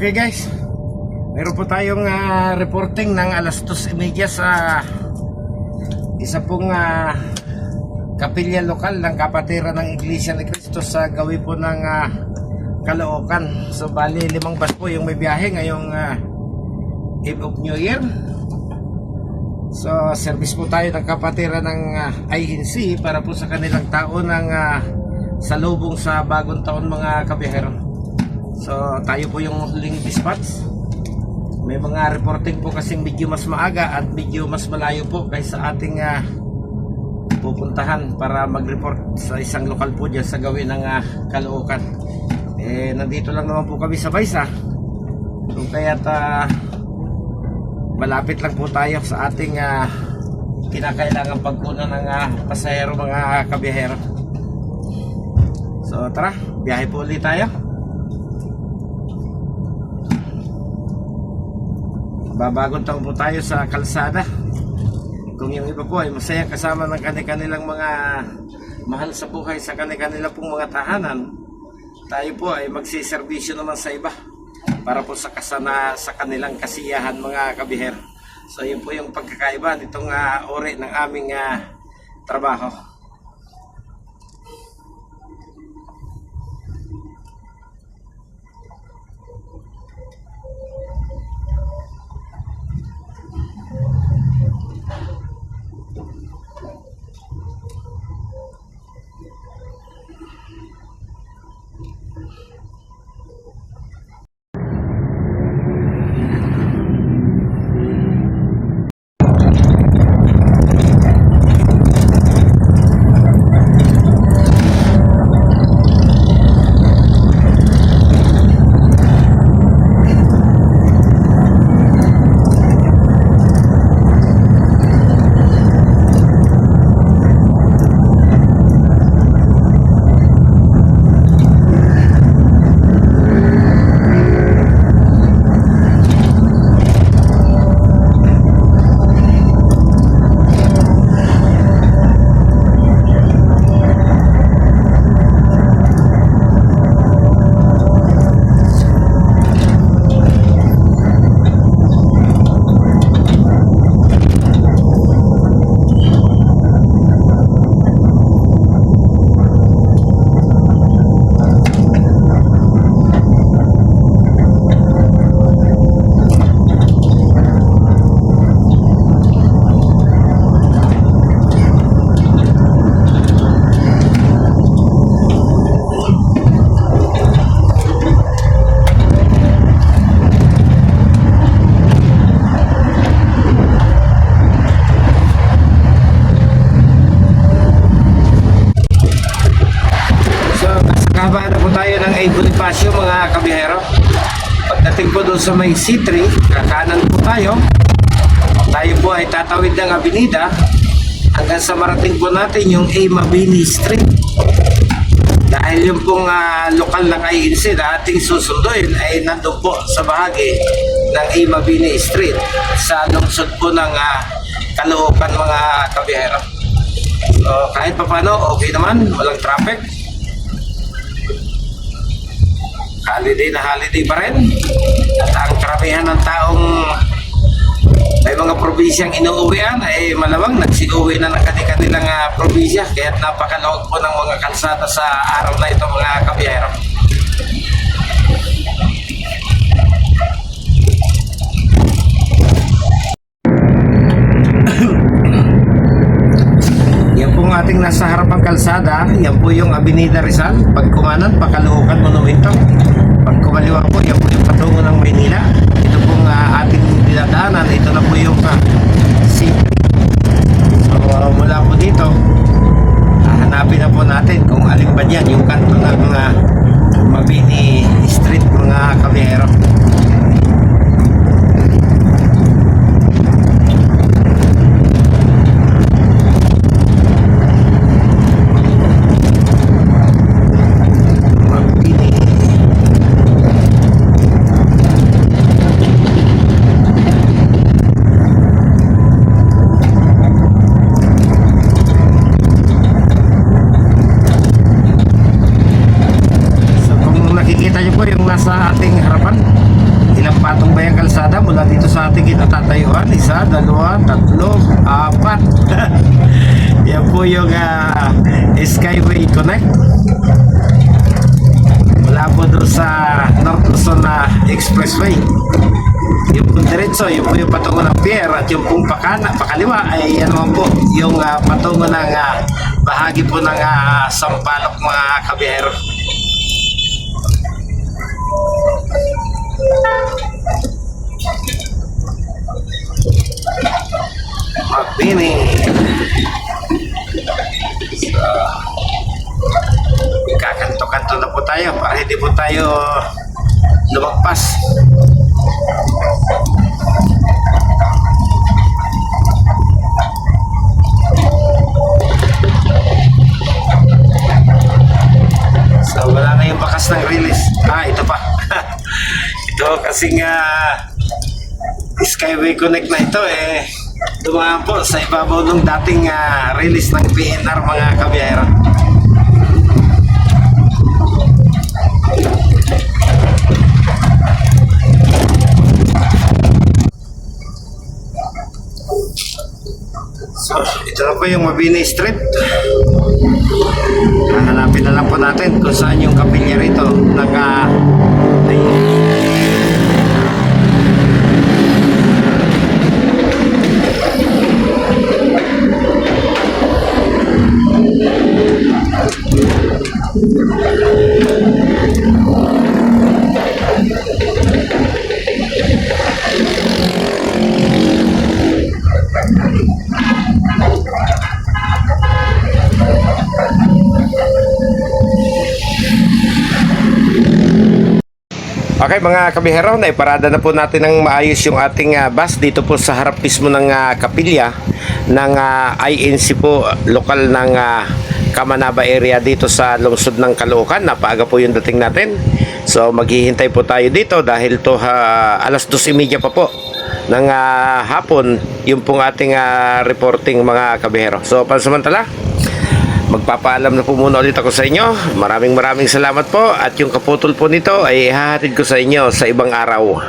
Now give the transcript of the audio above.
Okay guys, meron po tayong reporting ng alas 2:30 sa isa pong kapilya lokal ng kapatiran ng Iglesia ni Cristo sa gawi po ng Caloocan. So bali 5 bus po yung may biyahe ngayong Eve of New Year. So service po tayo ng kapatiran ng INC para po sa kanilang tao ng salubong sa bagong taon mga kabiyahero. So tayo po yung huling dispatch. May mga reporting po kasing medyo mas maaga at medyo mas malayo po kaysa ating pupuntahan para mag-report sa isang lokal po dyan sa gawin ng Caloocan. Nandito lang naman po kami sa Baysa. So kaya't malapit lang po tayo sa ating kinakailangan pagkunan ng pasahero mga kabiyahero. So tara, biyahe po ulit tayo. Babagong taon po tayo sa kalsada. Kung yung iba po ay masaya kasama ng kanilang mga mahal sa buhay sa kanilang pong mga tahanan, tayo po ay magsiservisyo naman sa iba para po sa kanilang kasiyahan mga kabihero. So yun po yung pagkakaiba nitong uri ng aming trabaho. Bonifacio mga kabihero. Pagdating po doon sa may C3, kakanan po tayo. Tayo po ay tatawid ng avenida hanggang sa marating po natin yung A. Mabini Street. Dahil yung pong lokal ng INC na ating susunduin ay nandun po sa bahagi ng A. Mabini Street sa lungsod po ng Caloocan mga kabihero. So kahit pa paano okay naman, walang traffic. Holiday na holiday pa rin. At ang karamihan ng taong may mga probinsyang inuuwian ay malamang nagsiuwi na ng kanilang probinsya. Kaya napakaluwag po ng mga kalsada sa araw na ito mga kabiyero. Yan po ang ating nasa harapang kalsada. Yan po yung Avenida Rizal. Pag kumanan, Caloocan Monumento. Pag kumaliwa po, yan po yung patungo ng Maynila. Ito pong ating dinadaanan. Ito na po yung C3. So mula po dito, hanapin na po natin kung alin ba yan yung kanto ng Mabini Street mga kabihero. Nakikita nyo po yung nasa ating harapan. natatayuan. 1, 2, 3, 4. Yan po yung Skyway Connect. Wala po doon sa North Luzon Expressway. Yung pong diretso, yung po yung patungo ng pier, at yung pong pakaliwa ay yan naman po yung patungo ng bahagi po ng Sampaloc, mga kabiyahero. Mabini. Kakanto-kanto na po tayo para hindi po tayo lumagpas. So wala na yung bakas ng release. Ito pa. Ito kasing Skyway Connect na ito dumaan po sa ibabaw ng dating release ng PNR, mga kabiyahero. So, ito na po yung Mabini Street. Hanapin na lang po natin kung saan yung kapilya rito ng Okay mga kabihero, naiparada na po natin ng maayos yung ating bus dito po sa harap mismo ng kapilya ng INC po, lokal ng Kamanaba area dito sa lungsod ng Caloocan. Napaaga po yung dating natin. So maghihintay po tayo dito dahil to 2:30 pa po ng hapon yung pong ating reporting, mga kabihero. So pansamantala, magpapaalam na po muna ulit ako sa inyo. Maraming salamat po, at yung kaputol po nito ay ihahatid ko sa inyo sa ibang araw.